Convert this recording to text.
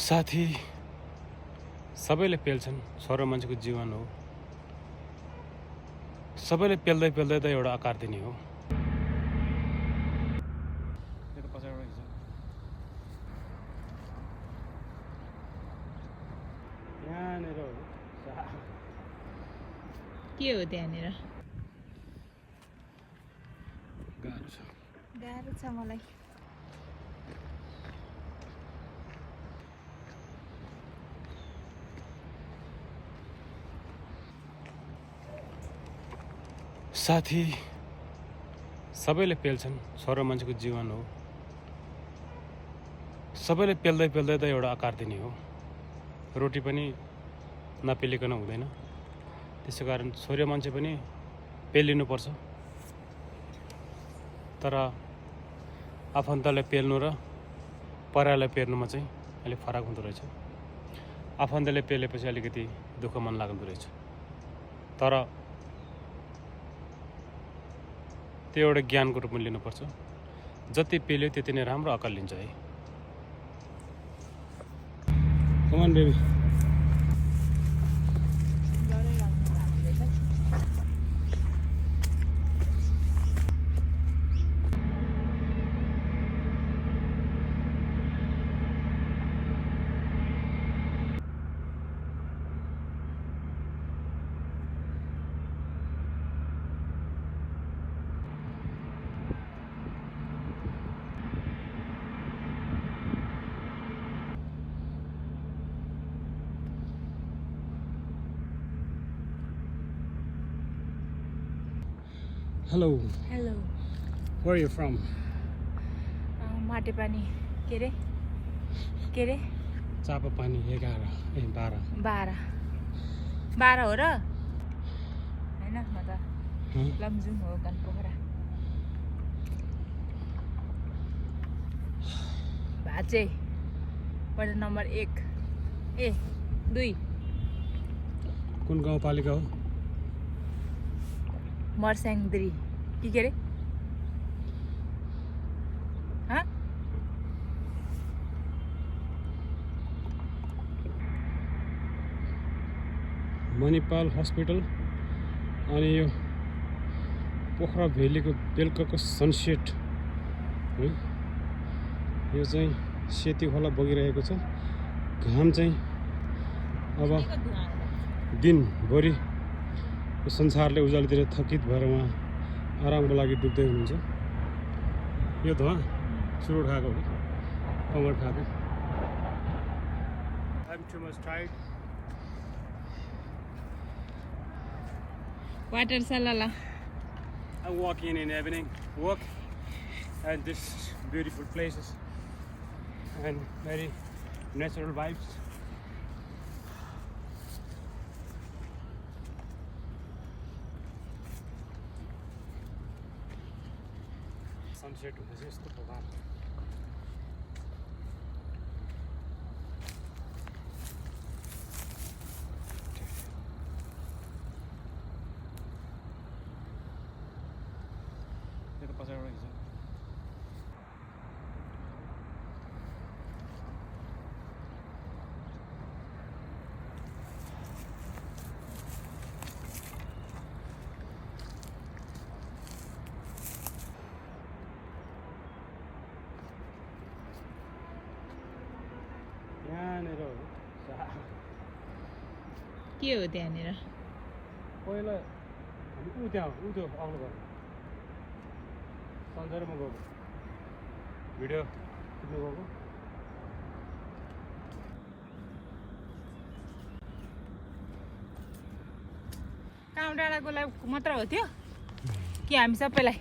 साथी सबैले पेल्छन्, छोरो मान्छेको जीवन हो। सबैले पेल्दै पेल्दै त एउटा आकार दिने हो। यहाँनिर हो के हो त्यहाँनिर? गाह्रो छ मलाई। साथी सबैले पेल्छन्, छोरो मान्छेको जीवन हो। सबैले पेल्दै पेल्दै त एउटा आकार दिने हो। रोटी पनि नपेलिकन हुँदैन। त्यसै कारण छोरो मान्छे पनि पेलिनुपर्छ। तर आफन्तलाई पेल्नु र परालाई पेर्नुमा चाहिँ अलिक फरक हुँदो रहेछ। आफन्तले पेलेपछि अलिकति दुःख मन लाग्दो रहेछ। तर त्यो एउटा ज्ञानको रूपमा लिनुपर्छ। जति पेल्यो त्यति नै राम्रो अकल लिन्छ है। Come on, baby. Hello. Hello. Where are you from? माटेपानी के रे चापापानी 11 ए 12 12 हो र हैन? म त लमजुङ हो, गनपोखरा। भाचे वार्ड नम्बर 1 ए 2 कुन गाउँपालिका हो? मर्स्याङद्री के रे? मणिपाल हस्पिटल अनि यो पोखरा भेलीको बेलुकाको सनसेट है। यो चाहिँ सेती खोला बगिरहेको छ। घाम चाहिँ अब दिनभरि यो संसारले उज्यालोतिर थकित भएर उहाँ आरामको लागि डुब्दै हुनुहुन्छ। यो धुवा चुरोट खाएको हो, कमर खाएको। I'm too much tired. Water सल्लाह I'm walking in evening walk and this beautiful places and very natural vibes. Sunset हुँदैछ यस्तो प्रभाव। यहाँनिर हो के हो त्यहाँनिर? पहिला हामी त्यो आउनु भयो। सन्चरमा गएको भिडियो खिच्नु गएको। काम डाँडाको लागि मात्र हो त्यो कि हामी सबैलाई?